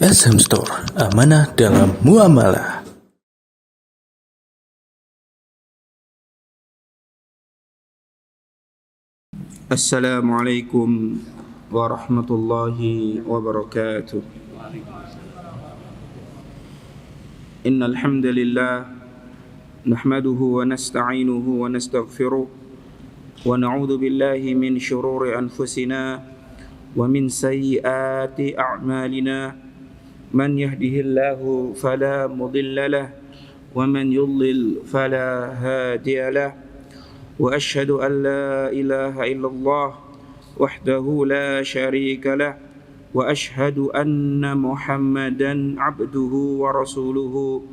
SM Store, amanah dalam muamalah. Assalamualaikum warahmatullahi wabarakatuh. Innal hamdalillah nahmaduhu wa nasta'inuhu wa nastaghfiruh wa na'udzu billahi min shururi anfusina wa min sayyiati a'malina. Man yahdihillahu fala mudilla lahu wa man yudlil fala hadiya lahu. Wa asyhadu an la ilaha illallah wahdahu la syarika lah wa asyhadu anna Muhammadan abduhu wa rasuluhu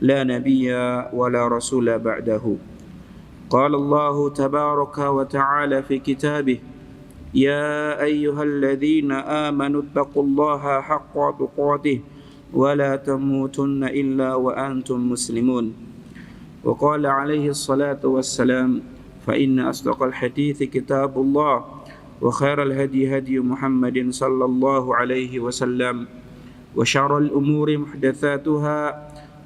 la nabiyya wa la rasula ba'dahu. Qala Allah tabaraka wa ta'ala fi kitabih ya ayyuhalladzina amanu taqullaha haqqa tuqatih wa la tamutunna illa wa antum muslimun. Wa qala alaihi salatu wassalam فإن أصدق الحديث كتاب الله وخير الهدي هدي محمد صلى الله عليه وسلم وشر الأمور محدثاتها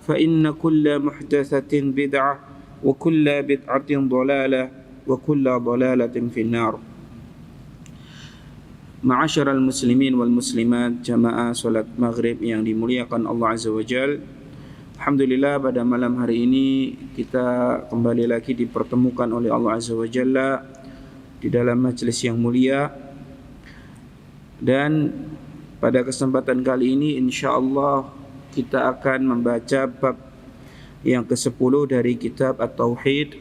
فإن كل محدثة بدعة وكل بدعة ضلالة وكل ضلالة في النار. Ma'asyiral muslimin wal muslimat, jamaah salat maghrib yang dimuliakan Allah Azza wa Jalla. Alhamdulillah, pada malam hari ini kita kembali lagi dipertemukan oleh Allah Azza wa Jalla di dalam majelis yang mulia. Dan pada kesempatan kali ini insyaallah kita akan membaca bab yang ke-10 dari kitab At-Tauhid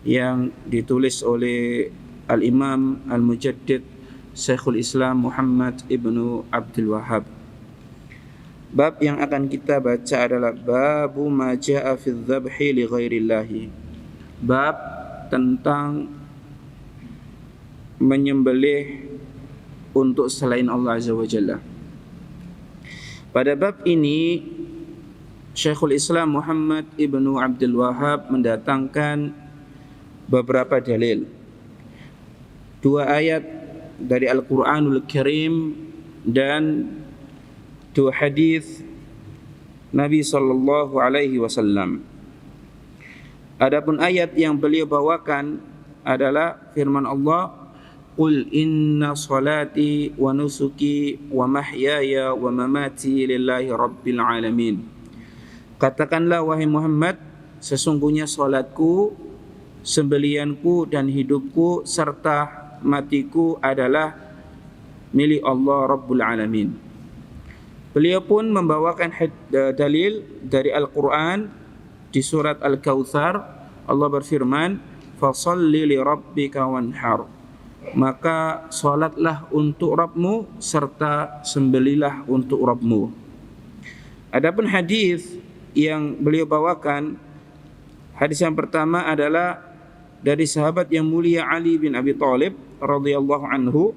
yang ditulis oleh Al-Imam Al-Mujaddid Syekhul Islam Muhammad ibnu Abdul Wahhab. Bab yang akan kita baca adalah babu ma jaa fi dzabhi li ghairillahi. Bab tentang menyembelih untuk selain Allah Azza wa Jalla. Pada bab ini Syekhul Islam Muhammad ibnu Abdul Wahhab mendatangkan beberapa dalil. 2 ayat dari Al-Qur'anul Karim dan 2 hadis Nabi sallallahu alaihi wasallam. Adapun ayat yang beliau bawakan adalah firman Allah, "Qul inna salati wa nusuki wa mahyaya wa mamati lillahi rabbil alamin." Katakanlah wahai Muhammad, sesungguhnya salatku, sembelihanku dan hidupku serta matiku adalah milik Allah Rabbul Alamin. Beliau pun membawakan dalil dari Al-Quran di surat Al-Kautsar. Allah berfirman, "Fasholli li rabbika wanhar." Maka salatlah untuk Rabbmu serta sembelilah untuk Rabbmu. Adapun hadis yang beliau bawakan, hadis yang pertama adalah dari sahabat yang mulia Ali bin Abi Thalib radhiyallahu anhu.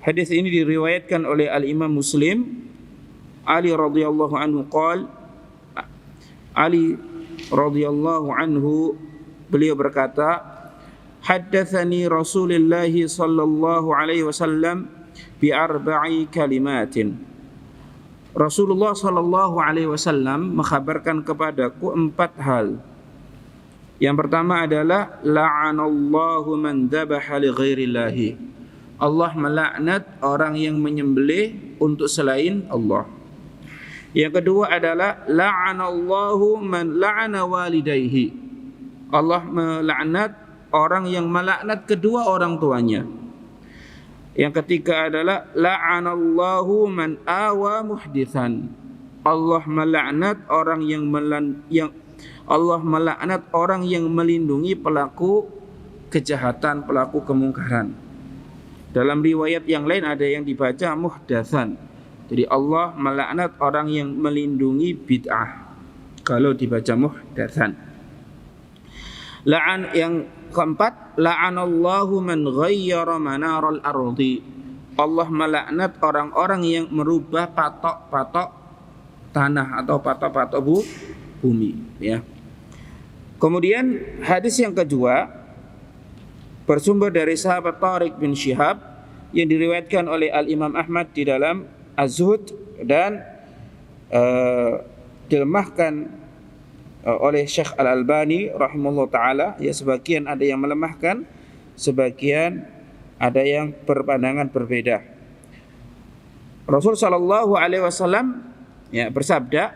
Hadis ini diriwayatkan oleh Al-Imam Muslim. Ali radhiyallahu anhu qala, Ali radhiyallahu anhu beliau berkata, haddatsani Rasulullah sallallahu alaihi wasallam bi arba'i kalimatin. Rasulullah sallallahu alaihi wasallam mengkhabarkan kepadaku 4 hal. Yang pertama adalah la'anallahu man dzabaha li ghairillahi. Allah melaknat orang yang menyembelih untuk selain Allah. Yang kedua adalah la'anallahu man la'ana walidayhi. Allah melaknat orang yang melaknat kedua orang tuanya. Yang ketiga adalah la'anallahu man awa muhditsan. Allah melaknat orang yang melindungi pelaku kejahatan, pelaku kemungkaran. Dalam riwayat yang lain ada yang dibaca muhdatsan. Jadi Allah melaknat orang yang melindungi bid'ah kalau dibaca muhdatsan. La'an yang keempat, la'anallahu man ghayyara manaral ardi. Allah melaknat orang-orang yang merubah patok-patok tanah atau patok-patok bumi, ya. Kemudian hadis yang kedua bersumber dari sahabat Tariq bin Syihab yang diriwayatkan oleh Al-Imam Ahmad di dalam Az-Zuhd dan dilemahkan oleh Syekh Al-Albani rahimahullah taala. Ya, sebagian ada yang melemahkan, sebagian ada yang berpandangan berbeda. Rasul sallallahu alaihi wasallam ya bersabda,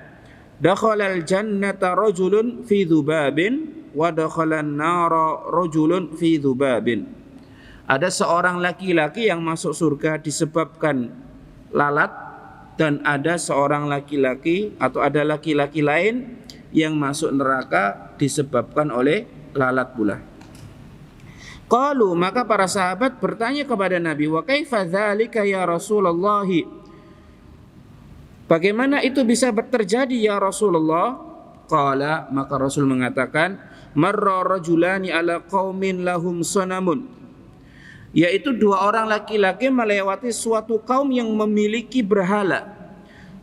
"Dakhalal jannata rajulun fi dzubabin wa dakhalan nara rajulun fi dzubabin." Ada seorang laki-laki yang masuk surga disebabkan lalat, dan ada seorang laki-laki atau ada laki-laki lain yang masuk neraka disebabkan oleh lalat pula. Qalu, maka para sahabat bertanya kepada Nabi, "Wa kaifa dzalika ya Rasulullah?" Bagaimana itu bisa terjadi ya Rasulullah? Qala, maka Rasul mengatakan, "Marra rajulani ala qaumin lahum sanamun." Yaitu dua orang laki-laki melewati suatu kaum yang memiliki berhala.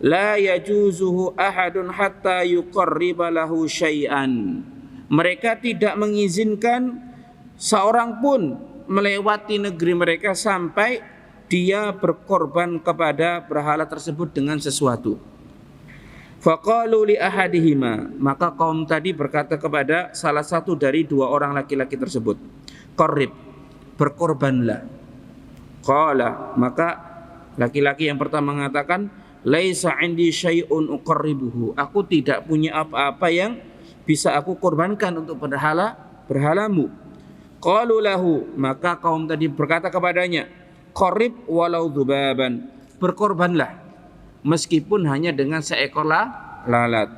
La yajuzuhu ahadun hatta yuqarriba lahu syai'an. Mereka tidak mengizinkan seorang pun melewati negeri mereka sampai dia berkorban kepada berhala tersebut dengan sesuatu. Faqalu li ahadihima, maka kaum tadi berkata kepada salah satu dari dua orang laki-laki tersebut, "Qarrib, berkorbanlah." Qala, maka laki-laki yang pertama mengatakan, "Laisa indi syai'un uqarribuhu." Aku tidak punya apa-apa yang bisa aku korbankan untuk berhalamu. Qalu lahu, maka kaum tadi berkata kepadanya, "Qarrib walau dzubaban." Berkorbanlah meskipun hanya dengan seekor lalat.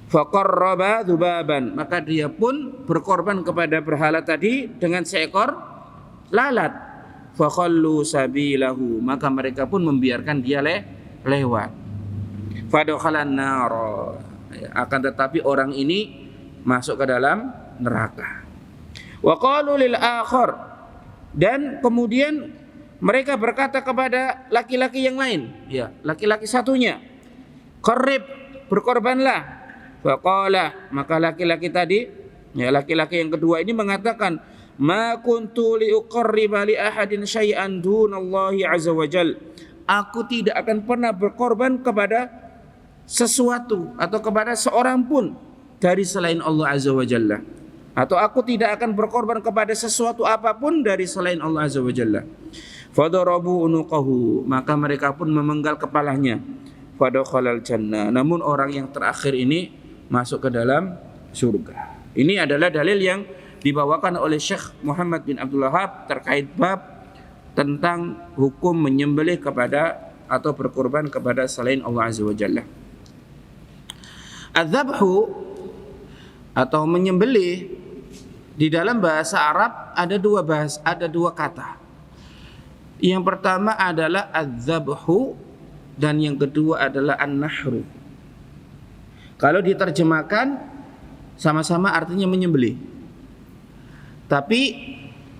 Faqarraba dzubaban, maka dia pun berkorban kepada berhala tadi dengan seekor lalat. Fakhallu sabilahu, maka mereka pun membiarkan dia lewat. Fadakhalan nar, akan tetapi orang ini masuk ke dalam neraka. Wa qalu lil akhar, dan kemudian mereka berkata kepada laki-laki yang lain, ya, laki-laki satunya, "Qarrib, berkorbanlah." Faqala, maka laki-laki tadi, ya, laki-laki yang kedua ini mengatakan, "Ma kuntu liuqarriba li ahadin syai'an dunallahi azza wajal." Aku tidak akan pernah berkorban kepada sesuatu atau kepada seorang pun dari selain Allah azza wajalla, atau aku tidak akan berkorban kepada sesuatu apapun dari selain Allah azza wajalla. Fadarabu unuqahu, maka mereka pun memenggal kepalanya. Fadakhalal jannah, namun orang yang terakhir ini masuk ke dalam surga. Ini adalah dalil yang dibawakan oleh Syekh Muhammad bin Abdul Wahhab terkait bab tentang hukum menyembelih kepada atau berkorban kepada selain Allah azza wajalla. Adzabhu atau menyembelih di dalam bahasa Arab ada dua kata. Yang pertama adalah adzabhu dan yang kedua adalah an-nahru. Kalau diterjemahkan sama-sama artinya menyembelih. Tapi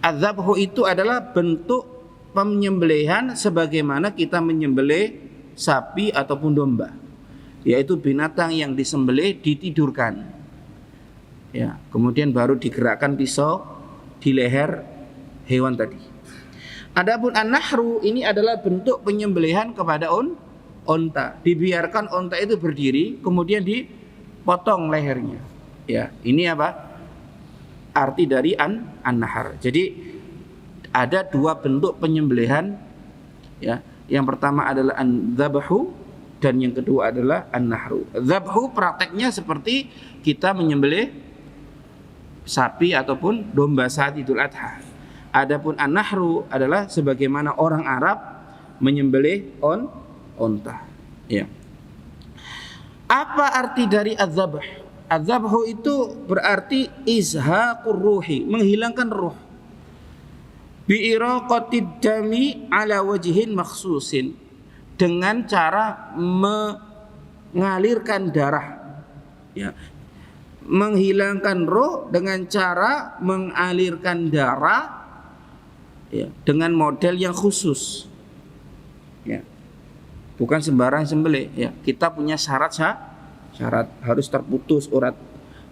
adzabhu itu adalah bentuk penyembelihan sebagaimana kita menyembelih sapi ataupun domba, yaitu binatang yang disembelih ditidurkan, ya, kemudian baru digerakkan pisau di leher hewan tadi. Adapun an-nahru ini adalah bentuk penyembelihan kepada onta, dibiarkan onta itu berdiri kemudian dipotong lehernya, ya. Ini apa arti dari an-nahar? Jadi ada dua bentuk penyembelihan, ya. Yang pertama adalah an-dzabhu dan yang kedua adalah an-nahru. Dzabhu prakteknya seperti kita menyembelih sapi ataupun domba saat Idul Adha. Adapun an-nahru adalah sebagaimana orang Arab menyembelih onta, ya. Apa arti dari adzabh? Adzabhu itu berarti izhaqur ruhi, menghilangkan ruh. Bi'iraqatid dami ala wajhin makhsusin, dengan cara mengalirkan darah, ya. Menghilangkan roh dengan cara mengalirkan darah, ya, dengan model yang khusus, ya. Bukan sembarang sembelih, ya. Kita punya syarat harus terputus urat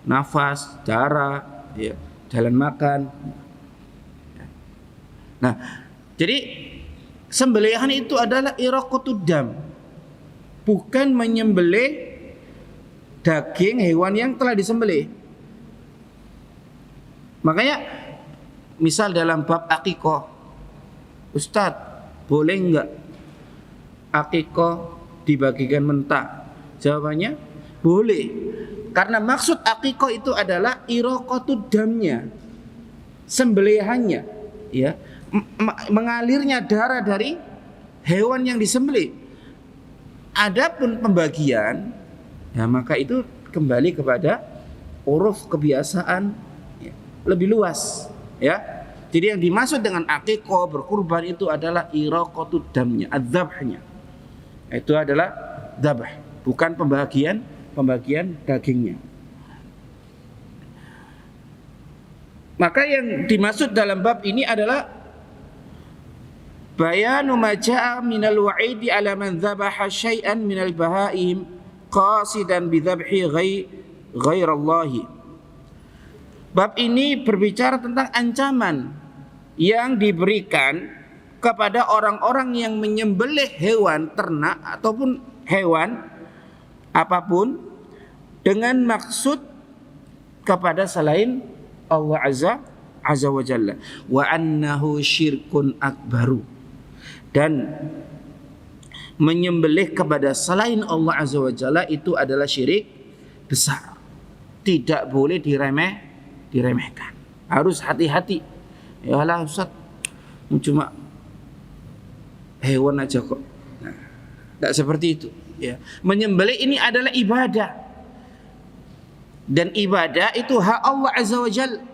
nafas, darah, ya, jalan makan. Nah, jadi sembelihan itu adalah iraqatud dam, bukan menyembelih daging hewan yang telah disembelih. Makanya misal dalam bab akikah, Ustadz, boleh enggak akikah dibagikan mentah? Jawabannya boleh. Karena maksud akikah itu adalah iraqatud damnya, sembelihannya, ya, mengalirnya darah dari hewan yang disembelih. Adapun pembagian, ya, maka itu kembali kepada uruf kebiasaan, ya, lebih luas, ya. Jadi yang dimaksud dengan akikah berkurban itu adalah iraqatud damnya, adzabhnya. Itu adalah dzabh, bukan pembagian dagingnya. Maka yang dimaksud dalam bab ini adalah bayanu ma jaa minal wa'idi ala man dzabaha syai'an minal bahaim qasidan bi dzabhi ghairallahi. Bab ini berbicara tentang ancaman yang diberikan kepada orang-orang yang menyembelih hewan ternak ataupun hewan apapun dengan maksud kepada selain Allah azza wa jalla, wa annahu syirkun akbaru, dan menyembelih kepada selain Allah azza wa jalla itu adalah syirik besar, tidak boleh diremehkan, harus hati-hati. Ya lah Ustaz, cuma hewan aja kok. Nah, tidak seperti itu. Ya. Menyembelih ini adalah ibadah, dan ibadah itu hak Allah azza wa jalla.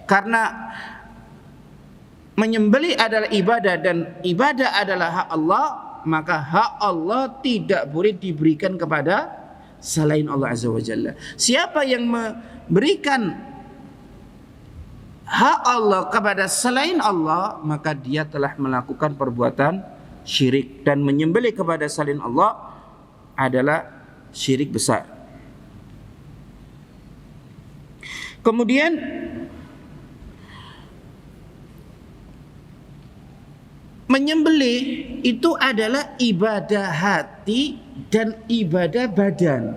Karena menyembelih adalah ibadah dan ibadah adalah hak Allah, maka hak Allah tidak boleh diberikan kepada selain Allah azza wa jalla. Siapa yang memberikan hak Allah kepada selain Allah, maka dia telah melakukan perbuatan syirik, dan menyembelih kepada selain Allah adalah syirik besar. Kemudian menyembelih itu adalah ibadah hati dan ibadah badan.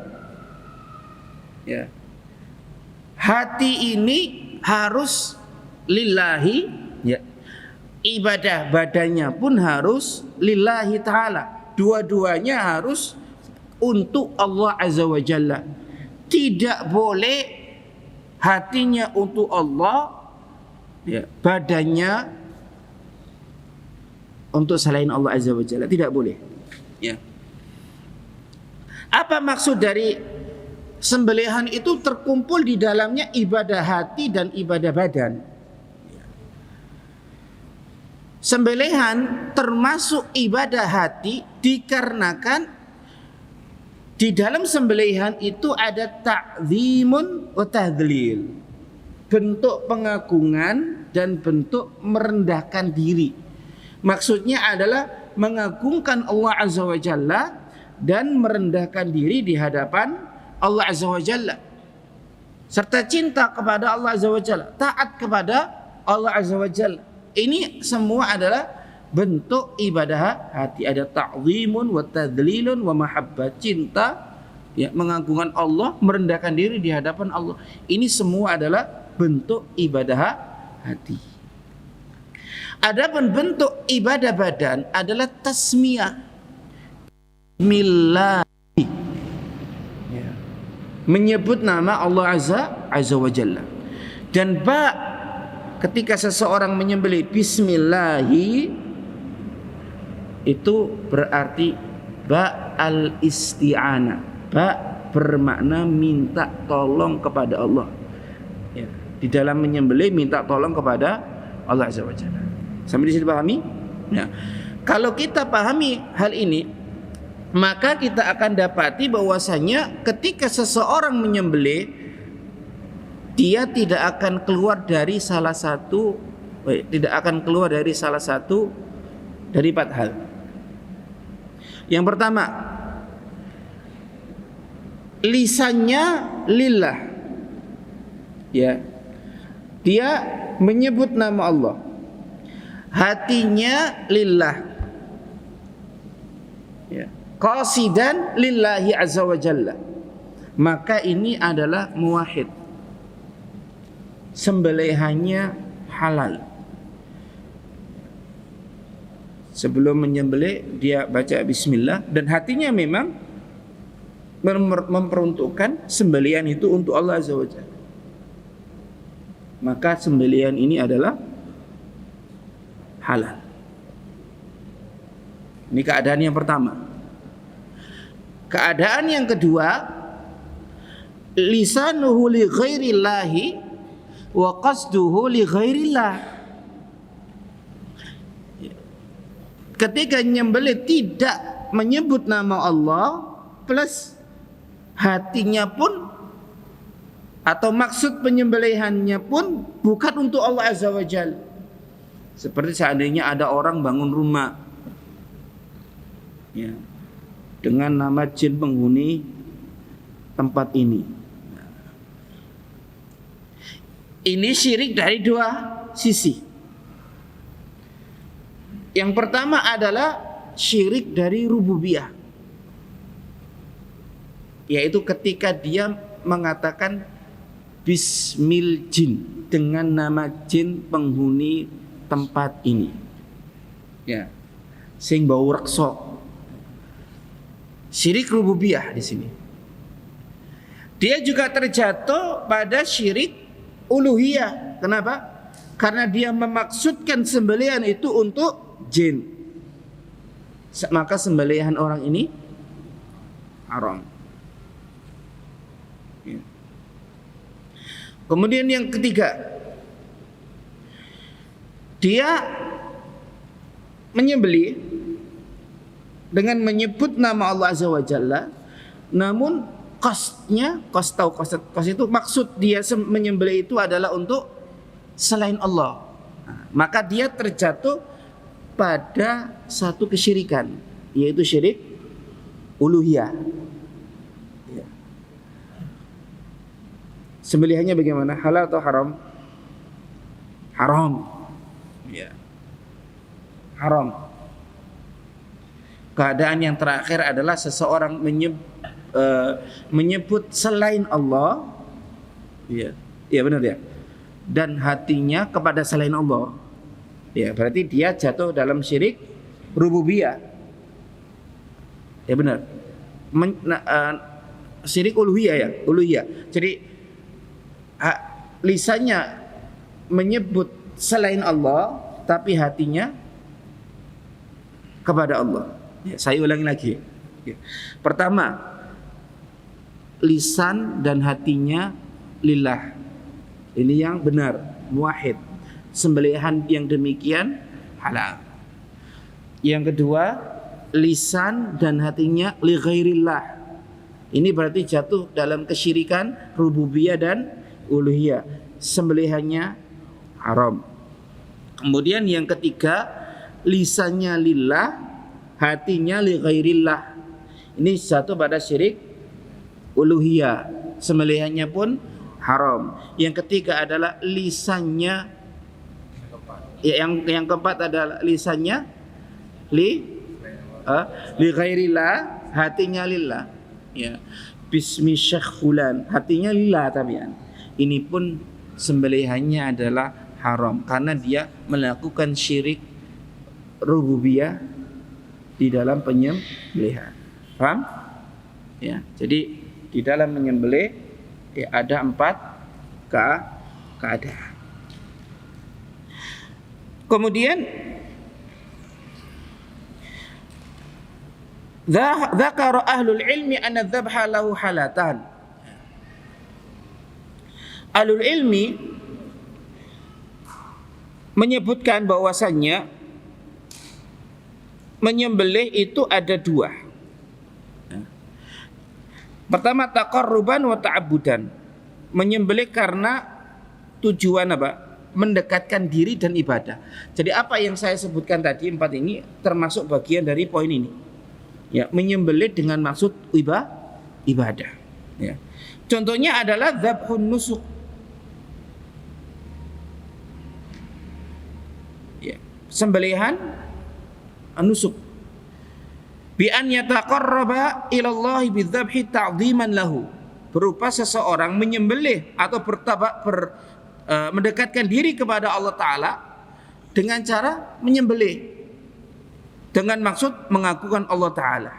Ya. Hati ini harus lillahi, ya. Ibadah badannya pun harus lillahi ta'ala. Dua-duanya harus untuk Allah azza wa jalla. Tidak boleh hatinya untuk Allah, ya, badannya untuk selain Allah azza wa jalla, tidak boleh. Ya. Apa maksud dari sembelihan itu? Terkumpul di dalamnya ibadah hati dan ibadah badan. Sembelihan termasuk ibadah hati dikarenakan di dalam sembelihan itu ada ta'zimun wa tadlil, bentuk pengagungan dan bentuk merendahkan diri. Maksudnya adalah mengagungkan Allah azza wa jalla dan merendahkan diri di hadapan Allah azza wa jalla, serta cinta kepada Allah azza wa jalla, taat kepada Allah azza wa jalla. Ini semua adalah bentuk ibadah hati. Ada ta'zimun wa tadlilun wa mahabbah, cinta, ya, mengagungkan Allah, merendahkan diri di hadapan Allah. Ini semua adalah bentuk ibadah hati. Adapun bentuk ibadah badan adalah tasmiyah, bismillahi, ya, menyebut nama Allah azza wa jalla. Dan ketika seseorang menyembelih bismillahi, itu berarti ba al-isti'anah. Ba bermakna minta tolong kepada Allah. Ya, di dalam menyembelih minta tolong kepada Allah azza wa jalla. Sampai di sini pahami? Ya. Kalau kita pahami hal ini, maka kita akan dapati bahwasanya ketika seseorang menyembelih, dia tidak akan keluar dari salah satu dari 4 hal. Yang pertama, lisannya lillah, ya, dia menyebut nama Allah. Hatinya lillah, ya, qasidan lillahi azza wa jalla, maka ini adalah muwahhid, sembelihannya halal. Sebelum menyembelih dia baca bismillah dan hatinya memang memperuntukkan sembelihan itu untuk Allah azza wa jalla, maka sembelihan ini adalah halal. Ini keadaan yang pertama. Keadaan yang kedua, lisanuhu li ghairillahi wa qasduhu li ghairillah. Ketika nyembelih tidak menyebut nama Allah, plus hatinya pun atau maksud penyembelihannya pun bukan untuk Allah azza wa jalla. Seperti seandainya ada orang bangun rumah ya, dengan nama jin penghuni tempat ini. Ini syirik dari dua sisi. Yang pertama adalah syirik dari rububiyah, yaitu ketika dia mengatakan bismil jin, dengan nama jin penghuni tempat ini ya, sing bau rekso. Syirik rububiyah di sini. Dia juga terjatuh pada syirik uluhiyah. Kenapa? Karena dia memaksudkan sembelihan itu untuk jin, maka sembelihan orang ini haram. Kemudian yang ketiga, dia menyembelih dengan menyebut nama Allah azza wa jalla, namun kos itu maksud dia menyembelih itu adalah untuk selain Allah. Maka dia terjatuh pada satu kesyirikan, yaitu syirik uluhiyah. Sembelihannya bagaimana? Halal atau haram? Haram. Ya. Haram. Keadaan yang terakhir adalah seseorang menyebut selain Allah. Iya. Iya benar ya. Dan hatinya kepada selain Allah. Ya, berarti dia jatuh dalam syirik rububiyah. Ya benar. Syirik uluhiyah ya, uluhiyah. Jadi lisannya menyebut selain Allah, tapi hatinya kepada Allah. Ya, saya ulangi lagi. Ya. Pertama, lisan dan hatinya lillah. Ini yang benar, muwahhid. Sembelihan yang demikian halal. Yang kedua, lisan dan hatinya li ghairillah. Ini berarti jatuh dalam kesyirikan rububiyah dan uluhiyah. Sembelihannya haram. Kemudian yang ketiga, lisannya lillah, hatinya li ghairillah. Ini jatuh pada syirik uluhiyah. Sembelihannya pun haram. Yang ketiga adalah lisannya, yang keempat adalah lisannya li ghairillah, hatinya lillah. Ya. Bismi syekh fulan, hatinya lillah tabian. Ini pun sembelihannya adalah haram karena dia melakukan syirik rububiyah di dalam penyembelihan. Paham? Ya. Jadi di dalam menyembelih ya, ada 4 keadaan. Kemudian dzakara ahlul ilmi anna dzabha lahu halatan. Ahlul ilmi menyebutkan bahwasannya menyembelih itu ada 2. Pertama, taqarruban wa ta'abbudan. Menyembelih karena tujuan apa? Mendekatkan diri dan ibadah. Jadi apa yang saya sebutkan tadi 4 ini termasuk bagian dari poin ini. Ya, menyembelih dengan maksud ibadah. Ya. Contohnya adalah dzabhun nusuk. Ya, sembelihan nusuk. bi an yataqarraba ila Allah bidzabhi ta'dhiman lahu, berupa seseorang menyembelih atau mendekatkan diri kepada Allah Ta'ala dengan cara menyembelih dengan maksud mengakukan Allah Ta'ala.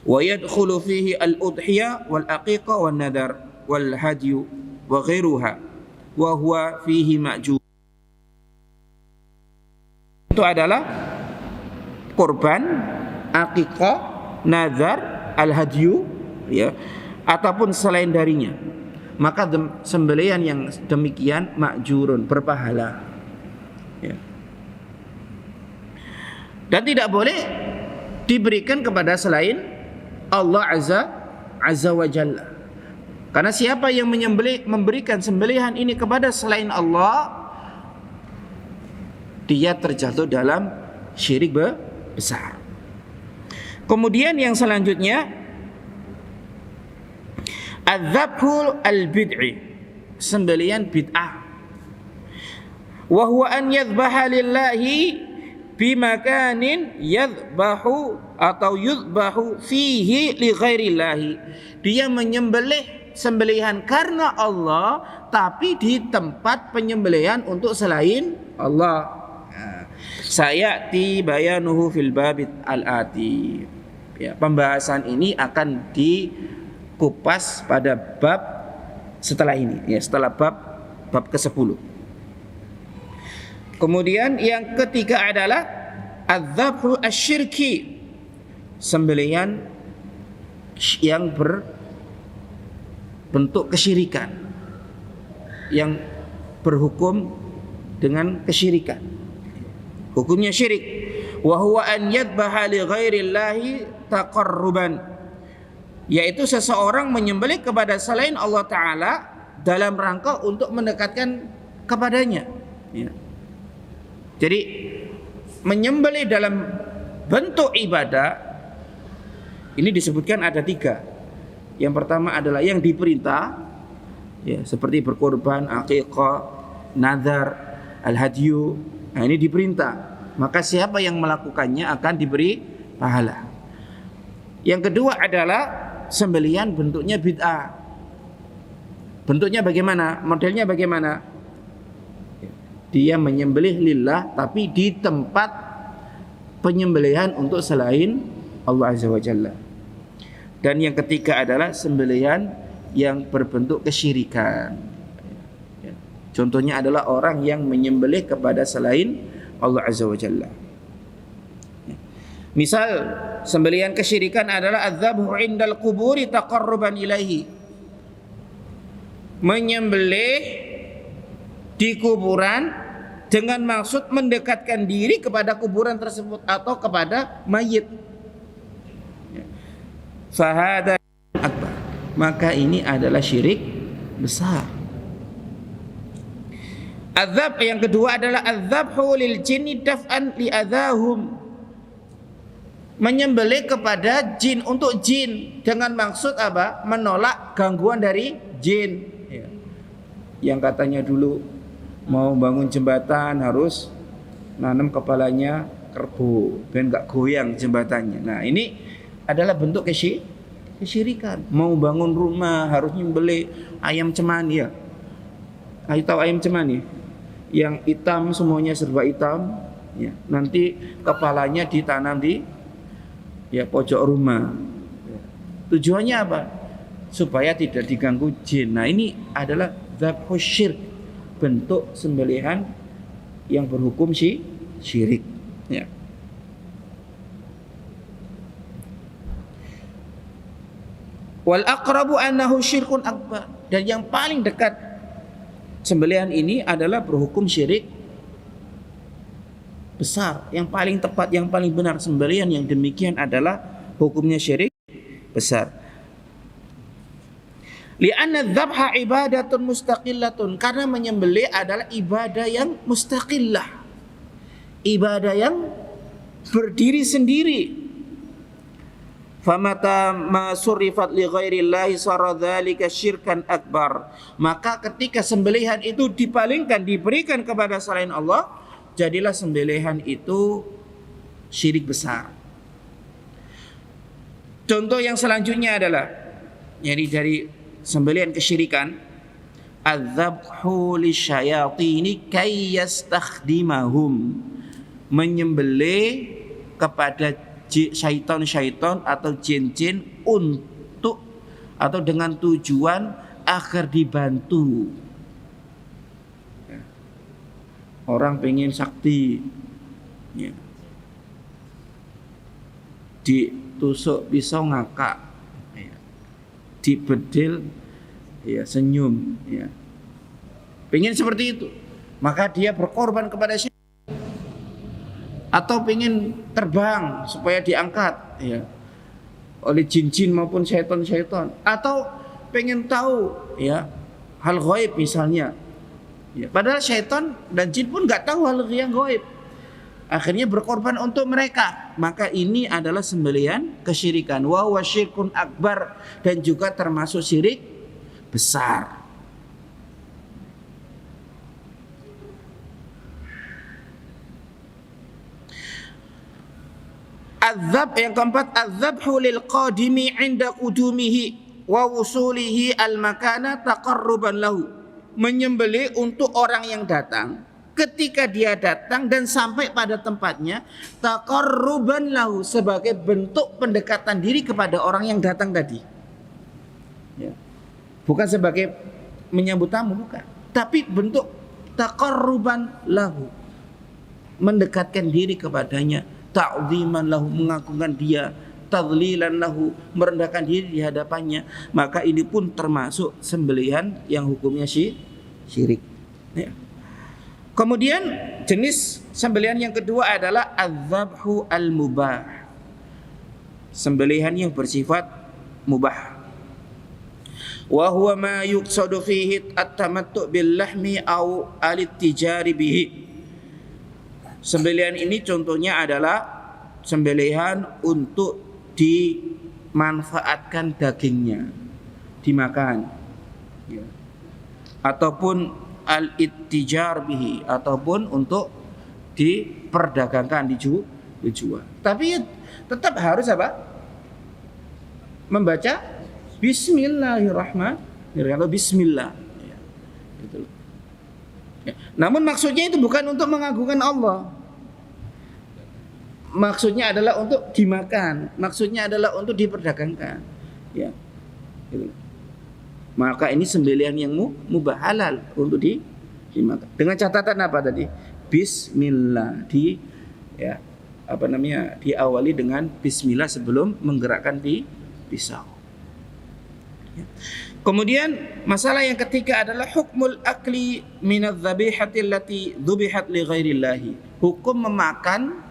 Wa yadkhulu fihi al-udhiyah wal aqiqah wan nadar wal hadyu wa ghairuha wa huwa fihi ma'jur. Itu adalah kurban, aqiqah, nazar, al-hadyu, ya, ataupun selain darinya. Maka sembelihan yang demikian ma'jurun, berpahala, ya. Dan tidak boleh diberikan kepada selain Allah Azza wa Jalla. Karena siapa yang memberikan sembelihan ini kepada selain Allah, dia terjatuh dalam syirik besar. Kemudian yang selanjutnya, adzabhul al-bid'i, sembelihan bid'ah. Wa huwa an yadhbaha lillahi bimakanin yadhbahu atau yudhbahu fihi li ghairillahi. Dia menyembelih sembelihan karena Allah, tapi di tempat penyembelihan untuk selain Allah. Sayati bayanuhu fil babit al-ati. Ya, pembahasan ini akan dikupas pada bab setelah ini, ya, setelah bab ke-10. Kemudian yang ketiga adalah adzabhu asyirki, sembelihan yang berbentuk kesyirikan, yang berhukum dengan kesyirikan, hukumnya syirik. Wa huwa an yadbaha li ghairillahi taqarruban, yaitu seseorang menyembelih kepada selain Allah Ta'ala dalam rangka untuk mendekatkan kepadanya, ya. Jadi menyembelih dalam bentuk ibadah ini disebutkan ada 3. Yang pertama adalah yang diperintah, ya, seperti berkorban, aqiqah, nazar, al-hadyu. Nah, ini diperintah, maka siapa yang melakukannya akan diberi pahala. Yang kedua adalah sembelihan bentuknya bid'ah. Bentuknya bagaimana? Modelnya bagaimana? Dia menyembelih lillah tapi di tempat penyembelihan untuk selain Allah Azza wa Jalla. Dan yang ketiga adalah sembelihan yang berbentuk kesyirikan. Contohnya adalah orang yang menyembelih kepada selain Allah Azza wa Jalla. Misal sembelihan kesyirikan adalah adzabhu indal quburi taqarruban ilaihi, menyembelih di kuburan dengan maksud mendekatkan diri kepada kuburan tersebut atau kepada mayit. Fahada akbar, maka ini adalah syirik besar. Adzab yang kedua adalah adzabhu lil jinni daf'an li adzahum, menyembelih kepada jin untuk jin dengan maksud apa? Menolak gangguan dari jin. Yang katanya dulu mau bangun jembatan harus nanam kepalanya kerbau biar nggak goyang jembatannya. Nah, ini adalah bentuk kesyirikan. Mau bangun rumah harus nyembelih ayam cemani, ya. Ayo tahu ayam cemani? Yang hitam, semuanya serba hitam, ya. Nanti kepalanya ditanam di, ya, pojok rumah. Tujuannya apa? Supaya tidak diganggu jin. Nah, ini adalah dzabhu syirk, bentuk sembelihan yang berhukum syirik, ya. Wal aqrabu annahu syirkun akbar, dan yang paling dekat sembelihan ini adalah berhukum syirik besar. Yang paling tepat, yang paling benar sembelihan yang demikian adalah hukumnya syirik besar. Li'anna dzabha ibadatun mustaqillatun, karena menyembelih adalah ibadah yang mustaqillah, ibadah yang berdiri sendiri. Famata ma surifat li ghairillahi sara dzalika syirkan akbar, maka ketika sembelihan itu dipalingkan, diberikan kepada selain Allah, jadilah sembelihan itu syirik besar. Contoh yang selanjutnya adalah jadi dari sembelihan kesyirikan, adzabhu lisyayatini kay yastakhdimahum, menyembelih kepada syaitan-syaitan atau jin-jin untuk atau dengan tujuan agar dibantu. Orang pengen sakti, ya, ditusuk pisau ngakak, ya, dibedil, ya, senyum, ya, pengen seperti itu, maka dia berkorban kepada syaitan. Atau pengen terbang supaya diangkat, ya, oleh jin-jin maupun syaitan-syaitan. Atau pengen tahu, ya, hal gaib misalnya, ya, padahal syaitan dan jin pun nggak tahu hal yang gaib. Akhirnya berkorban untuk mereka. Maka ini adalah sembelihan kesyirikan. Wa huwa syirkun akbar, dan juga termasuk syirik besar. Adzab yang keempat, adzabhu lil qadimi 'inda qudumihi wa wusulihi al makana taqarruban lahu, menyembelih untuk orang yang datang ketika dia datang dan sampai pada tempatnya, taqarruban lahu, sebagai bentuk pendekatan diri kepada orang yang datang tadi, ya. Bukan sebagai menyambut tamu, bukan, tapi bentuk taqarruban lahu, mendekatkan diri kepadanya, ta'ziman lahu, mengagungkan dia, tadlilan lahu, merendahkan diri di hadapannya. Maka ini pun termasuk sembelihan yang hukumnya syirik, ya. Kemudian jenis sembelihan yang kedua adalah adzabhu al-mubah, sembelihan yang bersifat mubah. Wa huwa ma yuqsadu fihi at-tamattu bil lahmi aw al-ittijari bihi. Sembelihan ini contohnya adalah sembelihan untuk dimanfaatkan dagingnya, dimakan, ya, ataupun al-ittijar bihi, ataupun untuk diperdagangkan, dijual. Tapi tetap harus apa? Membaca Bismillahirrahmanirrahim, Bismillah, ya, gitu. Ya. Namun maksudnya itu bukan untuk mengagungkan Allah. Maksudnya adalah untuk dimakan, maksudnya adalah untuk diperdagangkan, ya, gitu. Maka ini sembelihan yang mubah, halal untuk dimakan. Dengan catatan apa tadi? Bismillah, diawali dengan bismillah sebelum menggerakkan pisau. Ya. Kemudian masalah yang ketiga adalah hukmul akli minadz dzabihati allati dzubihat li ghairillahi. Hukum memakan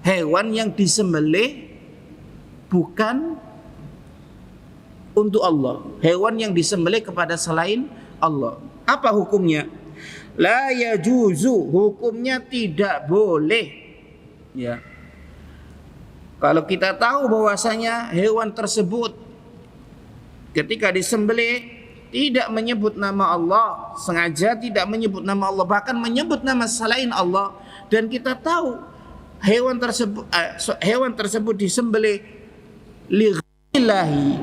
hewan yang disembelih bukan untuk Allah, hewan yang disembelih kepada selain Allah. Apa hukumnya? La yajuzu, hukumnya tidak boleh, ya. Kalau kita tahu bahwasanya hewan tersebut ketika disembelih tidak menyebut nama Allah, sengaja tidak menyebut nama Allah, bahkan menyebut nama selain Allah, dan kita tahu hewan tersebut disembelih lillahi,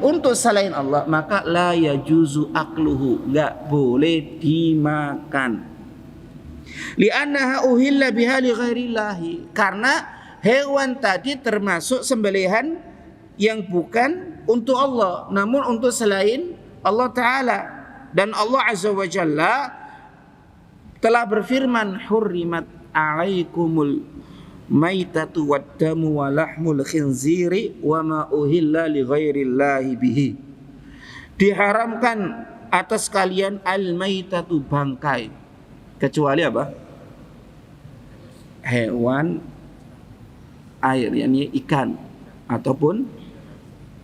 untuk selain Allah, maka la yajuzu akluhu, enggak boleh dimakan. Li'annaha uhilla biha li ghairillahi, karena hewan tadi termasuk sembelihan yang bukan untuk Allah, namun untuk selain Allah Ta'ala. Dan Allah Azza wa Jalla telah berfirman, hurrimat alaikumul maitatu waddamu wa lahmul khinziri wa ma uhilla li ghairillahi bihi. Diharamkan atas kalian al-maitatu, bangkai, kecuali apa? Hewan air, yakni ikan ataupun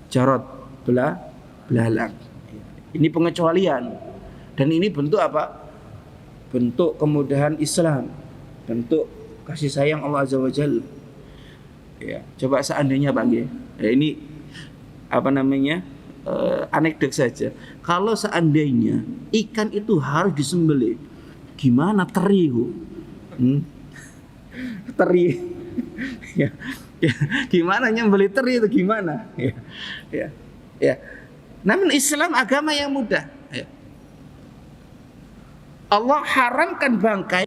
jarod, belalang. Ini pengecualian, dan ini bentuk apa? Bentuk kemudahan Islam, bentuk kasih sayang Allah Azza wa Jalla. Ya, coba seandainya Bang, ya, ini anekdot saja. Kalau seandainya ikan itu harus disembelih, gimana teri? Teri. Ya, Gimana nyembelih teri itu gimana? Ya. Namun Islam agama yang mudah. Ya. Allah haramkan bangkai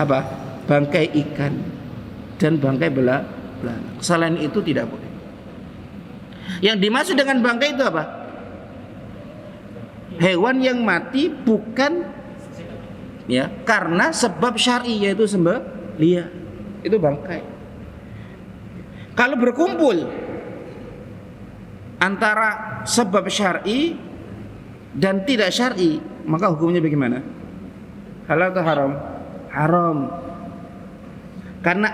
apa? Bangkai ikan dan bangkai belana. Selain itu tidak boleh. Yang dimaksud dengan bangkai itu apa? Hewan yang mati bukan ya karena sebab syar'i yaitu sembelih. Itu bangkai. Kalau berkumpul antara sebab syar'i dan tidak syar'i, maka hukumnya bagaimana? Halal atau haram? Haram. Karena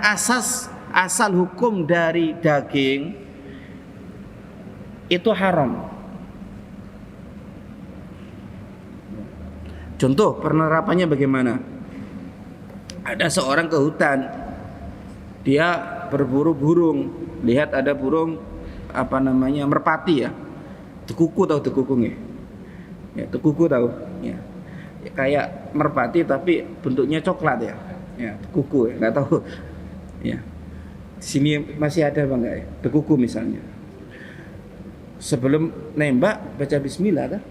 asal hukum dari daging itu haram. Contoh penerapannya bagaimana? Ada seorang ke hutan, dia berburu burung, lihat ada burung merpati ya, tekuku tahu tekukungnya? Ya tekuku tahu? Ya. Kayak merpati tapi bentuknya coklat ya, tekuku ya, nggak tahu. Ya, di sini masih ada bang nggak ya? Tekuku misalnya. Sebelum nembak baca Bismillah kan?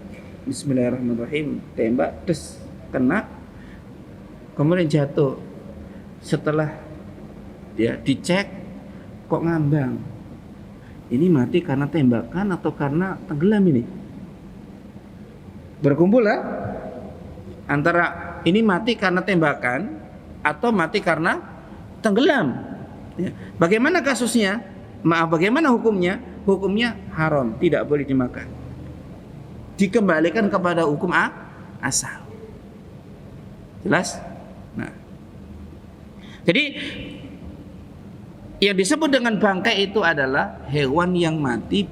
Bismillahirrahmanirrahim, tembak, terus kena, kemudian jatuh. Setelah ya dicek, kok ngambang. Ini mati karena tembakan atau karena tenggelam ini? Berkumpul lah antara ini mati karena tembakan atau mati karena tenggelam. Ya. Bagaimana kasusnya? Bagaimana hukumnya? Hukumnya haram, tidak boleh dimakan. Dikembalikan kepada hukum asal. Jelas? Nah. Jadi yang disebut dengan bangkai itu adalah hewan yang mati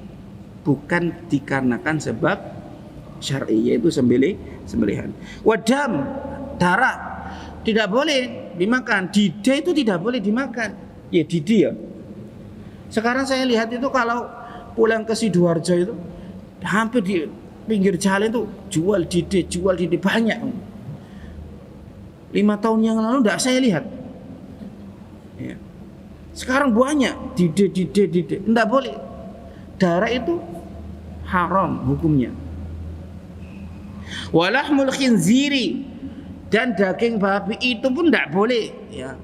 bukan dikarenakan sebab syar'i yaitu sembelihan. Wadam, darah tidak boleh dimakan. Dide itu tidak boleh dimakan. Ya didi ya. Sekarang saya lihat itu kalau pulang ke Sidoarjo itu hampir di pinggir jalan itu jual didi banyak. 5 tahun yang lalu tidak saya lihat. Ya. Sekarang banyak didi, tidak boleh. Darah itu haram hukumnya. Walahmul khinziri, dan daging babi itu pun tidak boleh. Ya.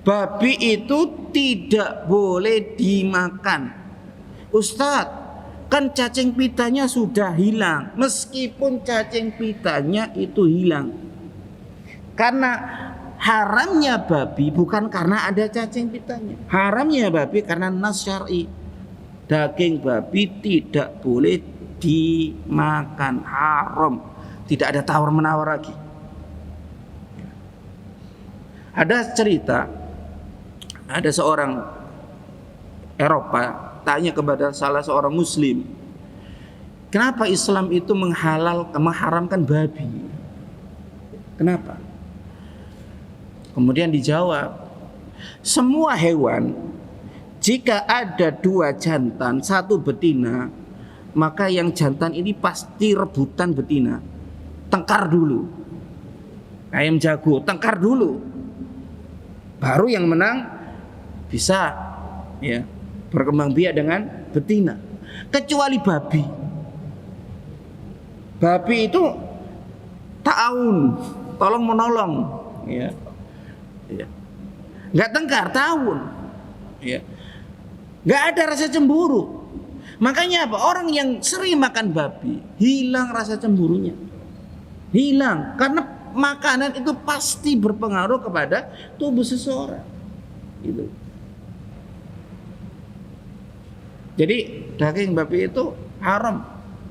Babi itu tidak boleh dimakan. Ustadz, kan cacing pitanya sudah hilang. Meskipun cacing pitanya itu hilang, karena haramnya babi bukan karena ada cacing pitanya. Haramnya babi karena nas syar'i. Daging babi tidak boleh dimakan, haram. Tidak ada tawar-menawar lagi. Ada cerita, ada seorang Eropa tanya kepada salah seorang Muslim, kenapa Islam itu mengharamkan babi? Kenapa? Kemudian dijawab, semua hewan jika ada 2 jantan, 1 betina, maka yang jantan ini pasti rebutan betina. Tengkar dulu. Ayam jago, tengkar dulu. Baru yang menang bisa ya berkembang biak dengan betina. Kecuali babi. Babi itu ta'awun, tolong menolong, ya. Ya. Enggak tengkar, ta'awun. Ya. Enggak ada rasa cemburu. Makanya apa? Orang yang sering makan babi hilang rasa cemburunya. Hilang karena makanan itu pasti berpengaruh kepada tubuh seseorang. Gitu. Jadi daging babi itu haram.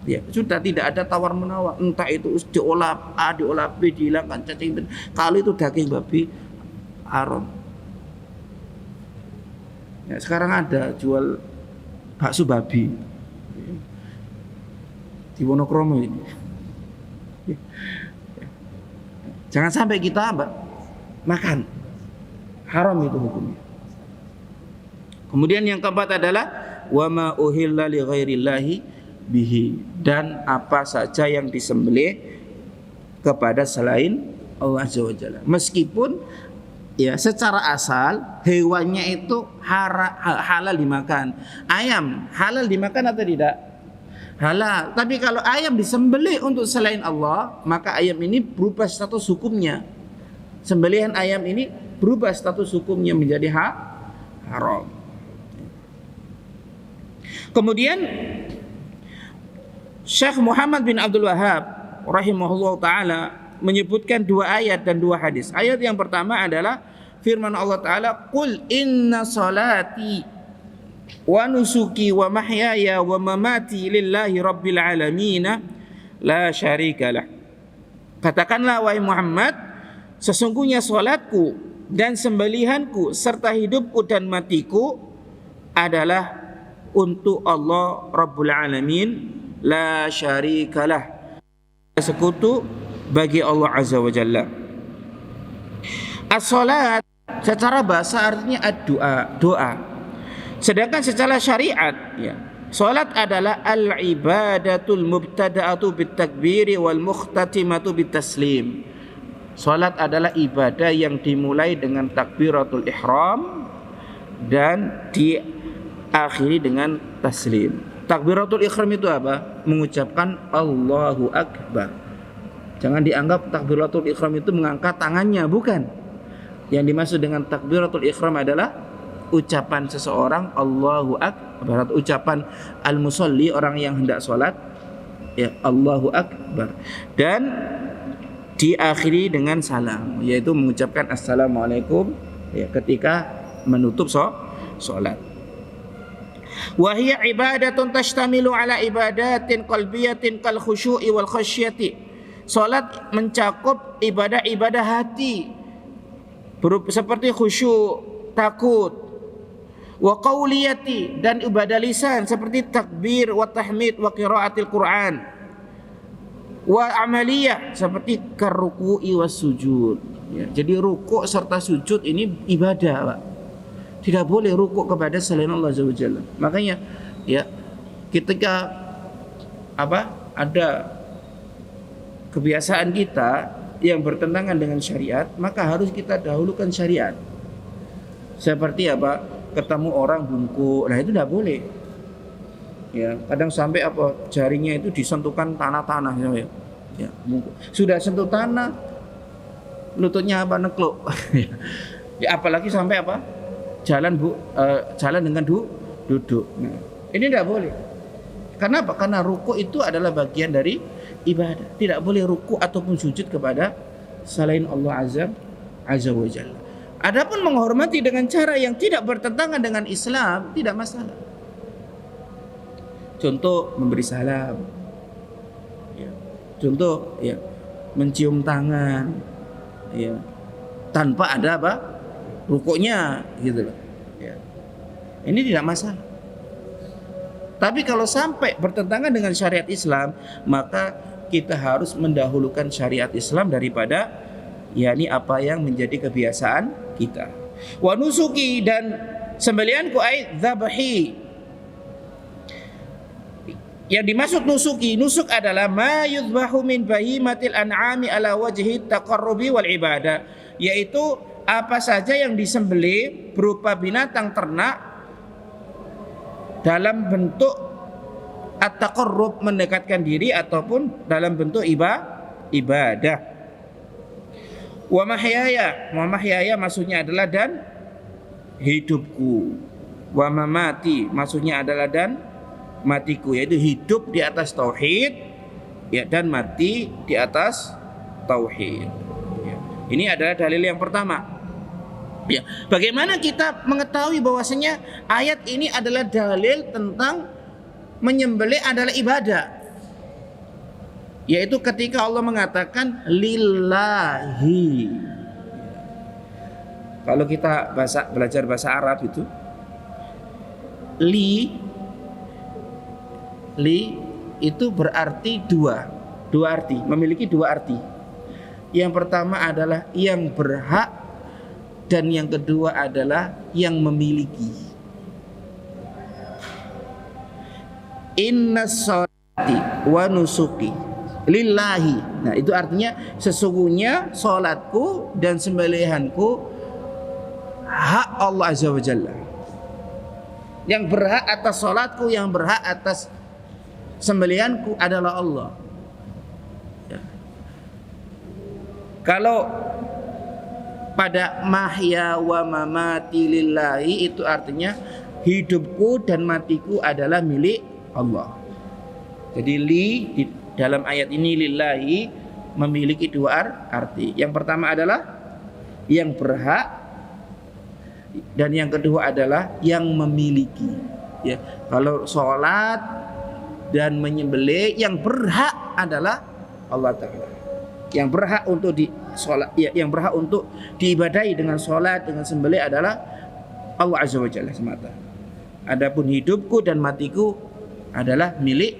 Ya, sudah tidak ada tawar-menawar. Entah itu diolah A, diolah B, dihilangkan cacing. Kalau itu daging babi haram. Ya, sekarang ada jual bakso babi di Wonokromo ini. Jangan sampai kita makan, haram itu hukumnya. Kemudian yang keempat adalah wa ma uhilla li ghairillahi bihi, dan apa saja yang disembelih kepada selain Allah Azza wa Jalla. Meskipun Ya, secara asal hewannya itu halal dimakan. Ayam halal dimakan atau tidak? Halal. Tapi kalau ayam disembelih untuk selain Allah, maka ayam ini berubah status hukumnya. Sembelihan ayam ini berubah status hukumnya menjadi haram. Kemudian Syekh Muhammad bin Abdul Wahhab rahimahullah ta'ala menyebutkan dua ayat dan dua hadis. Ayat yang pertama adalah firman Allah Ta'ala, Qul inna salati wa nusuki wa mahyaya wa mamati lillahi rabbil alamina la syarikalah. Katakanlah wahai Muhammad, sesungguhnya salatku dan sembelihanku serta hidupku dan matiku adalah untuk Allah Rabbul Alamin, la syarikalah, sekutu bagi Allah Azza wa Jalla. As-salat secara bahasa artinya doa. Sedangkan secara syariat, ya, salat adalah al-ibadatul mubtada'atu bitakbiri wal mukhtatimatu bitaslim. Salat adalah ibadah yang dimulai dengan takbiratul ihram dan diakhiri dengan taslim. Takbiratul ihram itu apa? Mengucapkan Allahu Akbar. Jangan dianggap takbiratul ihram itu mengangkat tangannya, bukan. Yang dimaksud dengan takbiratul ihram adalah ucapan seseorang Allahu Akbar, ucapan al-musalli, orang yang hendak sholat, ya, Allahu Akbar, dan diakhiri dengan salam, yaitu mengucapkan assalamualaikum, ya, ketika menutup sholat. Wa hiya ibadatun tashtamilu ala ibadatin qalbiyatin kal khusyu'i wal khasyati. Salat mencakup ibadah-ibadah hati seperti khusyuk, takut, wa qauliyati, dan ibadah lisan seperti takbir wa tahmid wa qiraatil Quran, wa amaliyah seperti karuku'i was sujud, ya, jadi rukuk serta sujud ini ibadah, Pak. Tidak boleh rukuk kepada selain Allah Azza wa Jalla. Makanya, ya, ketika ada kebiasaan kita yang bertentangan dengan syariat, maka harus kita dahulukan syariat. Seperti apa? Ketemu orang bungkuk, nah itu tidak boleh. Ya, kadang sampai jarinya itu disentuhkan tanah-tanah, ya. Ya, bungkuk. Sudah sentuh tanah, lututnya nekluk. Ya, apalagi sampai jalan dengan duduk. Nah, ini tidak boleh. Kenapa? Karena ruku itu adalah bagian dari ibadah. Tidak boleh ruku ataupun sujud kepada selain Allah Azza wa Jalla. Adapun menghormati dengan cara yang tidak bertentangan dengan Islam, tidak masalah. Contoh memberi salam, ya. Contoh, ya, mencium tangan, ya, tanpa ada rukuknya, gitu loh. Ya. Ini tidak masalah. Tapi kalau sampai bertentangan dengan syariat Islam, maka kita harus mendahulukan syariat Islam daripada, yakni apa yang menjadi kebiasaan kita. Wa nusuki, dan sembelihanku ai dzabhi. Yang dimaksud nusuk adalah ma yuzbahu min bahimatil an'ami ala wajhi taqarrubi wal ibadah, yaitu apa saja yang disembelih berupa binatang ternak dalam bentuk at-taqarrub, mendekatkan diri, ataupun dalam bentuk ibadah. Wa mahyaya maksudnya adalah dan hidupku. Wa mamati maksudnya adalah dan matiku, yaitu hidup di atas tauhid, ya, dan mati di atas tauhid. Ya. Ini adalah dalil yang pertama. Ya, bagaimana kita mengetahui bahwasanya ayat ini adalah dalil tentang menyembelih adalah ibadah? Yaitu ketika Allah mengatakan lillahi. Kalau kita belajar bahasa Arab itu li itu berarti dua arti, memiliki dua arti. Yang pertama adalah yang berhak, dan yang kedua adalah yang memiliki. Inna sholati wa nusuki lillahi. Nah, itu artinya sesungguhnya salatku dan sembelihanku hak Allah Azza wa Jalla. Yang berhak atas salatku, yang berhak atas sembelihanku adalah Allah. Ya. Kalau pada mahya wa mamati lillahi itu artinya hidupku dan matiku adalah milik Allah. Jadi li di dalam ayat ini lillahi memiliki dua arti. Yang pertama adalah yang berhak, dan yang kedua adalah yang memiliki. Ya, kalau sholat dan menyembelih yang berhak adalah Allah Ta'ala. Yang berhak untuk sholat, ya, yang berhak untuk diibadahi dengan sholat, dengan sembelih adalah Allah Azza wa Jalla semata. Adapun hidupku dan matiku adalah milik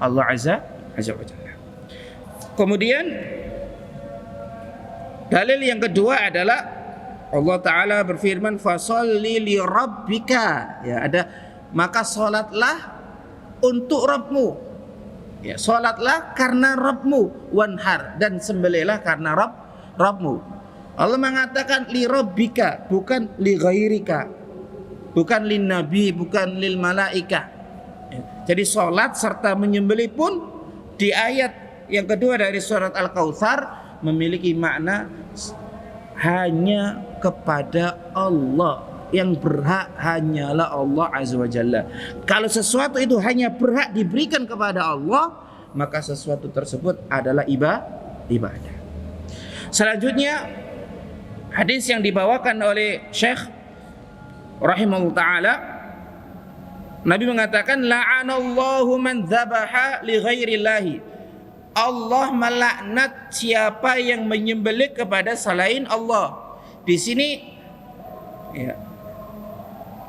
Allah Azza wa Jalla. Kemudian dalil yang kedua adalah Allah Ta'ala berfirman fasholli li rabbika. Ya, ada maka salatlah untuk Rabbmu. Ya, salatlah karena Rabbmu, wanhar, dan sembelihlah karena Rabbmu. Allah mengatakan li rabbika, bukan li ghairika, bukan lin nabi, bukan lil malaika. Ya, jadi salat serta menyembelih pun di ayat yang kedua dari surat Al-Kautsar memiliki makna hanya kepada Allah. Yang berhak hanyalah Allah Azza wa Jalla. Kalau sesuatu itu hanya berhak diberikan kepada Allah, maka sesuatu tersebut adalah ibadah. Selanjutnya hadis yang dibawakan oleh Syekh rahimahullah ta'ala, Nabi mengatakan la'anallahu man dzabaha li ghairillahi. Allah melaknat siapa yang menyembelih kepada selain Allah. Di sini ya,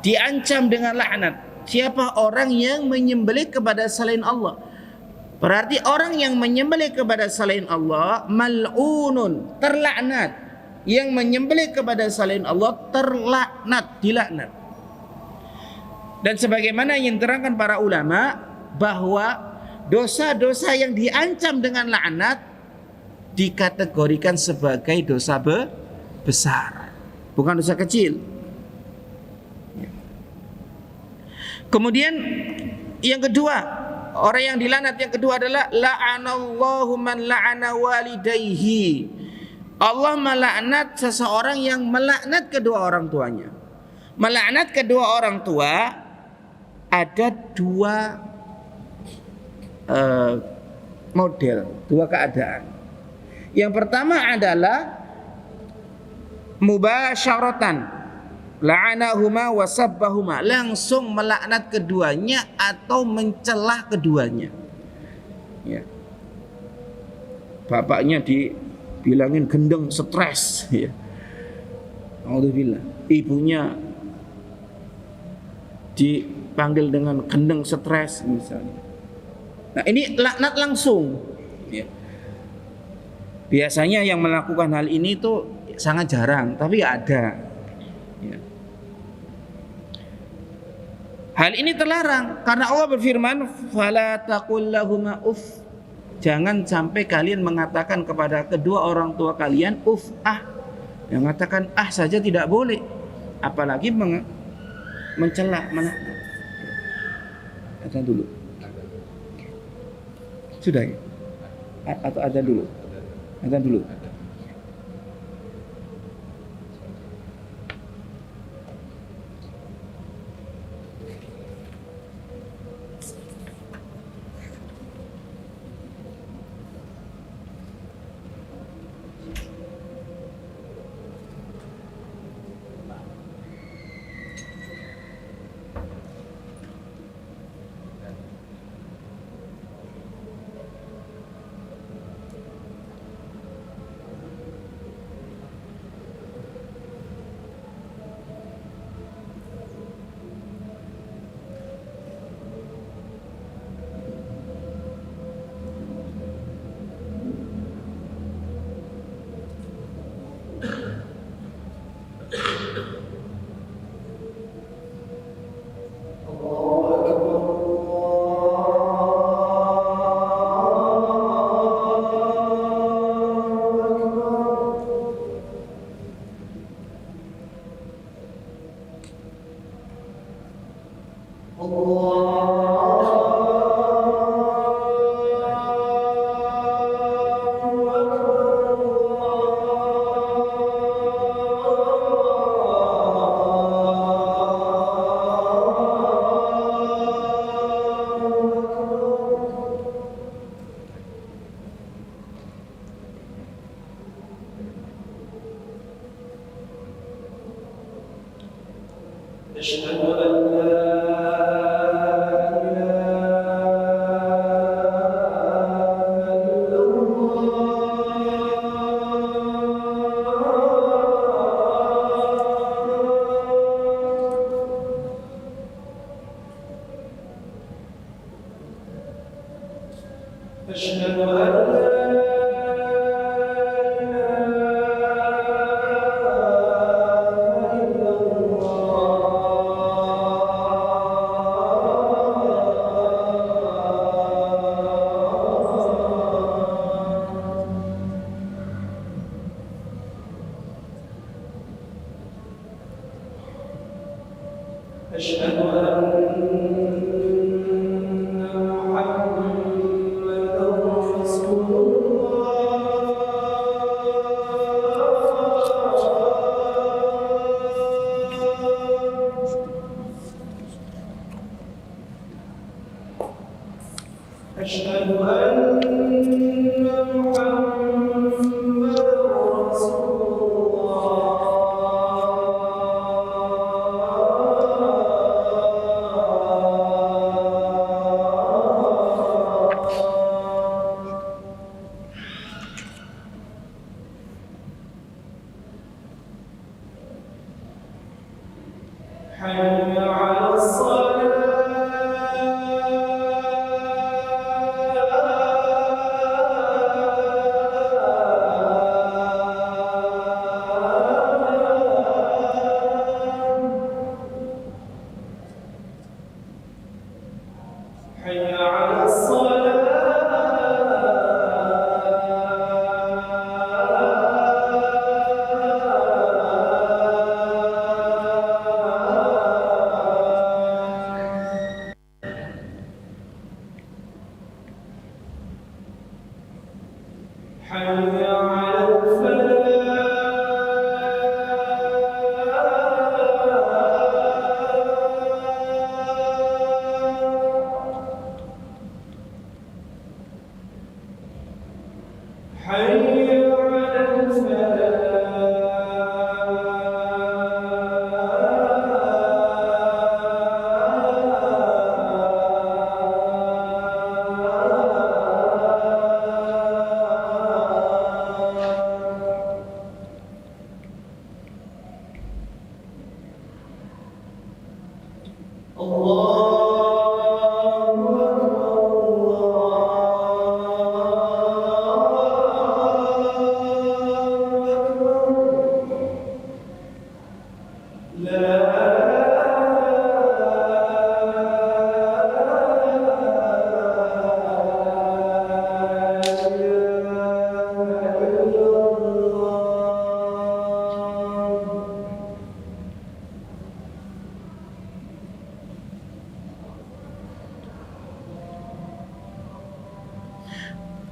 diancam dengan laknat. Siapa orang yang menyembelih kepada selain Allah? Berarti orang yang menyembelih kepada selain Allah mal'unun, terlaknat. Yang menyembelih kepada selain Allah terlaknat, dilaknat. Dan sebagaimana yang diterangkan para ulama bahwa dosa-dosa yang diancam dengan laknat dikategorikan sebagai dosa besar, bukan dosa kecil. Kemudian yang kedua, orang yang dilaknat yang kedua adalah la'anallahu man la'ana walidayhi. Allah melaknat seseorang yang melaknat kedua orang tuanya. Melaknat kedua orang tua ada dua model, dua keadaan. Yang pertama adalah mubasyaratan, la'anahuma wa sabbahuma, langsung melaknat keduanya atau mencelah keduanya. Ya. Bapaknya dibilangin gendeng, stres, ya. Alhamdulillah. Ibunya dipanggil dengan gendeng, stres misalnya. Nah, ini laknat langsung. Ya. Biasanya yang melakukan hal ini tuh sangat jarang, tapi ya ada. Ya. Hal ini terlarang karena Allah berfirman, "Fala taqul lahuma uff." Jangan sampai kalian mengatakan kepada kedua orang tua kalian uff, ah. Yang mengatakan ah saja tidak boleh, apalagi mencela, melaknat. Ada dulu. Sudah ya? Atau ada dulu? Ada dulu.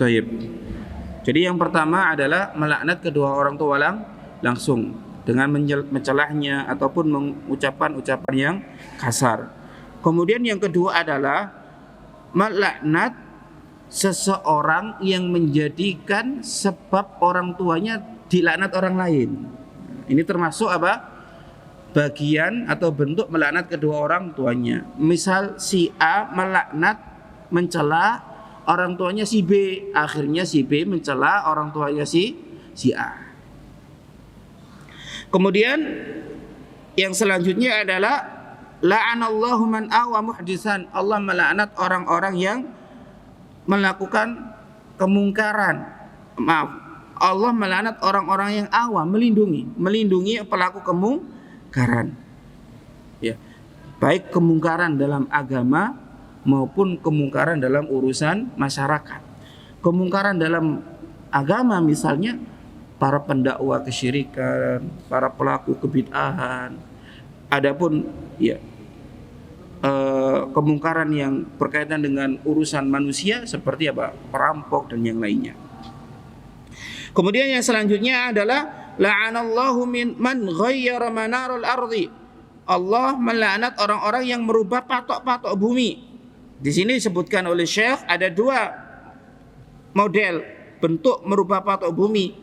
Taib. Jadi yang pertama adalah melaknat kedua orang tua langsung dengan mencelahnya ataupun mengucapkan ucapan yang kasar. Kemudian yang kedua adalah melaknat seseorang yang menjadikan sebab orang tuanya dilaknat orang lain. Ini termasuk apa? Bagian atau bentuk melaknat kedua orang tuanya. Misal si A melaknat, mencela orang tuanya si B, akhirnya si B mencela orang tuanya si A. Kemudian yang selanjutnya adalah la'anallahu man awa muhdisan. Allah melaknat orang-orang yang melakukan kemungkaran. Allah melaknat orang-orang yang awa, melindungi pelaku kemungkaran. Ya. Baik kemungkaran dalam agama maupun kemungkaran dalam urusan masyarakat. Kemungkaran dalam agama misalnya para pendakwa kesyirikan, para pelaku kebid'ahan. Adapun ya kemungkaran yang berkaitan dengan urusan manusia seperti apa? Perampok dan yang lainnya. Kemudian yang selanjutnya adalah la'anallahu man ghayyara manarul ardi. Allah melaknat orang-orang yang merubah patok-patok bumi. Di sini disebutkan oleh Syekh ada dua model bentuk merubah patok bumi.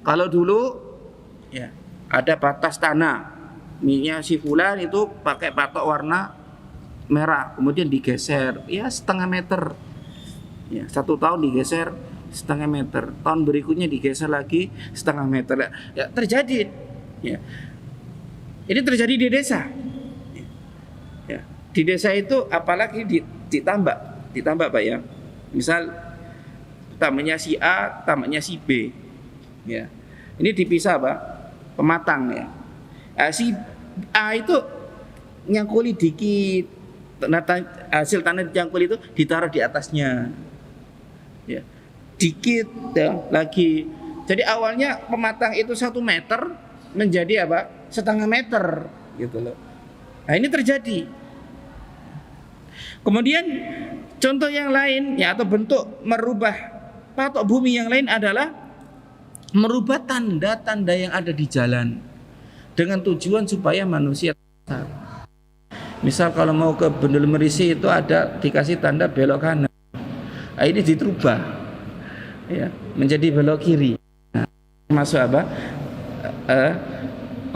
Kalau dulu ya ada batas tanah, misalnya si fulan itu pakai patok warna merah, kemudian digeser ya setengah meter, ya 1 tahun digeser setengah meter, tahun berikutnya digeser lagi setengah meter, ya terjadi, ya ini terjadi di desa, ya di desa itu apalagi ditambah Pak ya, misal tamannya si A, tamannya si B, ya ini dipisah Pak, pematang ya, si A itu nyangkuli dikit, hasil tanah dicangkul itu ditaruh di atasnya, ya dikit ya, lagi. Jadi awalnya pematang itu 1 meter menjadi apa? Setengah meter gitu loh. Nah ini terjadi. Kemudian contoh yang lain ya atau bentuk merubah patok bumi yang lain adalah merubah tanda-tanda yang ada di jalan dengan tujuan supaya manusia tahu. Misal kalau mau ke Bendul Merisi itu ada dikasih tanda belok kanan. Nah, ini dirubah ya, menjadi belok kiri. Nah, masuk apa?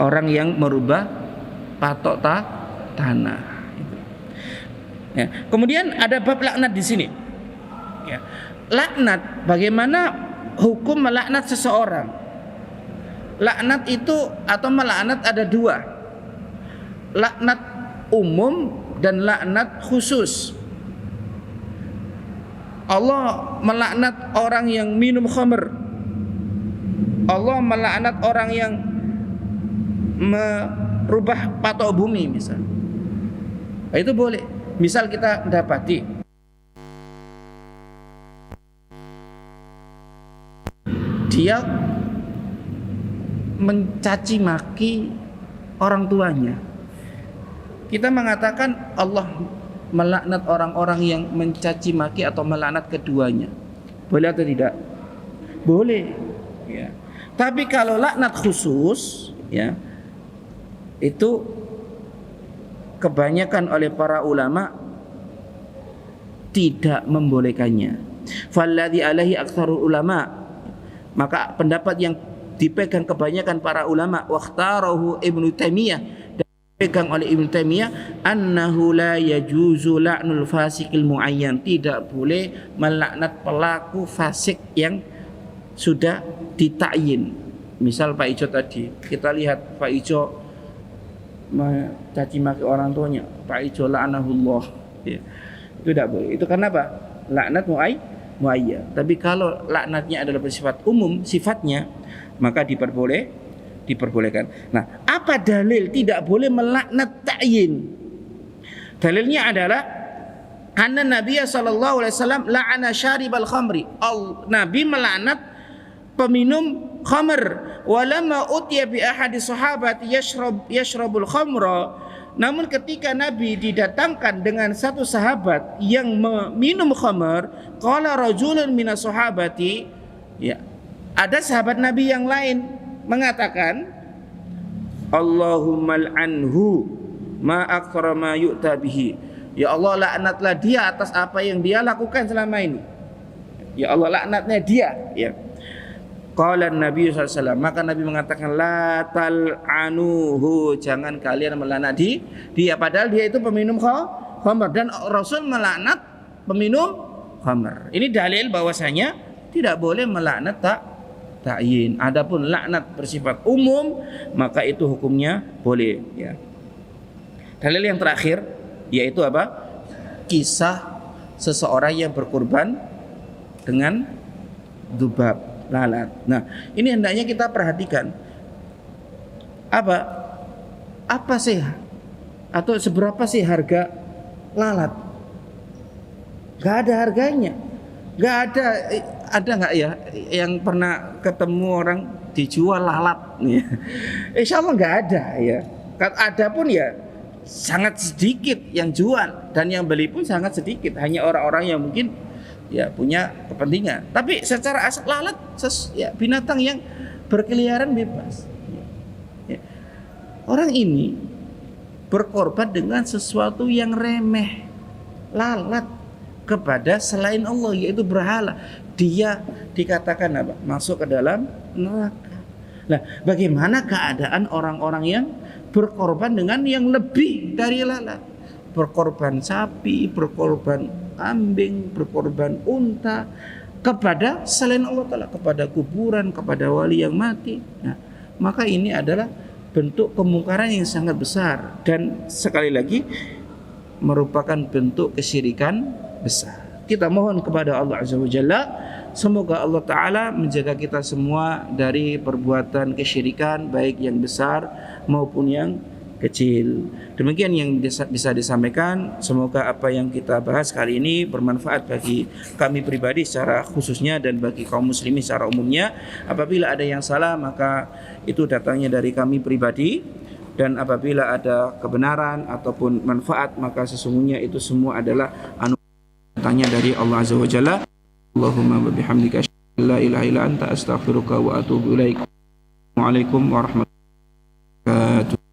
Orang yang merubah patok tanah. Ya. Kemudian ada bab laknat di sini. Ya. Laknat, bagaimana hukum melaknat seseorang? Laknat itu atau melaknat ada dua. Laknat umum dan laknat khusus. Allah melaknat orang yang minum khamr. Allah melaknat orang yang merubah patok bumi misal. Nah, itu boleh. Misal kita dapati dia mencaci maki orang tuanya. Kita mengatakan Allah melaknat orang-orang yang mencaci maki atau melaknat keduanya. Boleh atau tidak? Boleh. Ya. Tapi kalau laknat khusus, ya, itu kebanyakan oleh para ulama tidak membolehkannya. Falladhi alaihi aktsarul ulama. Maka pendapat yang dipegang kebanyakan para ulama waqtarahu Ibnu Taimiyah, pegang oleh Ibnu Taimiyah, annahu la yajuzu la'nul fasiqil muayyan, tidak boleh melaknat pelaku fasik yang sudah ditakyin. Misal Pak Ijo tadi, kita lihat Pak Ijo mencaci maki orang tuanya, Pak Ijo la'anahullah, ya. Itu tidak boleh. Itu karena apa? Laknat muayyan. Tapi kalau laknatnya adalah bersifat umum sifatnya, maka diperbolehkan. Nah, apa dalil tidak boleh melaknat ta'yin? Dalilnya adalah karena Nabi sallallahu alaihi wasallam la'ana syaribal khamri. Nabi melaknat peminum khamr. Walamma utiya bi ahadi sahabat yashrabul khamra. Namun ketika Nabi didatangkan dengan satu sahabat yang meminum khamr, qala rajulun minas sahabati, ya, ada sahabat Nabi yang lain mengatakan, Allahumma al'anhu ma aktsara ma yu'ta bihi. Ya Allah, laknatlah dia atas apa yang dia lakukan selama ini. Ya Allah, laknatnya dia, ya. Qala Nabi sallallahu alaihi wasallam, maka Nabi mengatakan la tal'anuhu, jangan kalian melaknat dia, padahal dia itu peminum khamr dan Rasul melaknat peminum khamr. Ini dalil bahwasanya tidak boleh melaknat ta'yin. Adapun laknat bersifat umum, maka itu hukumnya boleh, ya. Dalil yang terakhir yaitu apa? Kisah seseorang yang berkorban dengan dzubab, lalat. Nah, ini hendaknya kita perhatikan. Apa sih atau seberapa sih harga lalat? Gak ada harganya. Gak ada. Ada nggak ya yang pernah ketemu orang dijual lalat? Insya Allah nggak ada, ya. Ada pun ya sangat sedikit yang jual dan yang beli pun sangat sedikit, hanya orang-orang yang mungkin ya punya kepentingan. Tapi secara asal lalat ya, binatang yang berkeliaran bebas. Ya. Orang ini berkorban dengan sesuatu yang remeh, lalat kepada selain Allah, yaitu berhala. Dia dikatakan apa? Masuk ke dalam neraka. Nah, bagaimana keadaan orang-orang yang berkorban dengan yang lebih dari lalat? Berkorban sapi, berkorban kambing, berkorban unta kepada selain Allah Ta'ala, kepada kuburan, kepada wali yang mati. Nah, maka ini adalah bentuk kemungkaran yang sangat besar dan sekali lagi merupakan bentuk kesyirikan besar. Kita mohon kepada Allah Azza wa Jalla, semoga Allah Ta'ala menjaga kita semua dari perbuatan kesyirikan, baik yang besar maupun yang kecil. Demikian yang bisa disampaikan. Semoga apa yang kita bahas kali ini bermanfaat bagi kami pribadi secara khususnya dan bagi kaum muslimin secara umumnya. Apabila ada yang salah, maka itu datangnya dari kami pribadi, dan apabila ada kebenaran ataupun manfaat, maka sesungguhnya itu semua adalah datangnya dari Allah Azza wa Jalla. Allahumma wa bihamdika asyhadu an la ilaha illa anta astaghfiruka wa atubu ilaik. Assalamualaikum warahmatullahi wabarakatuh.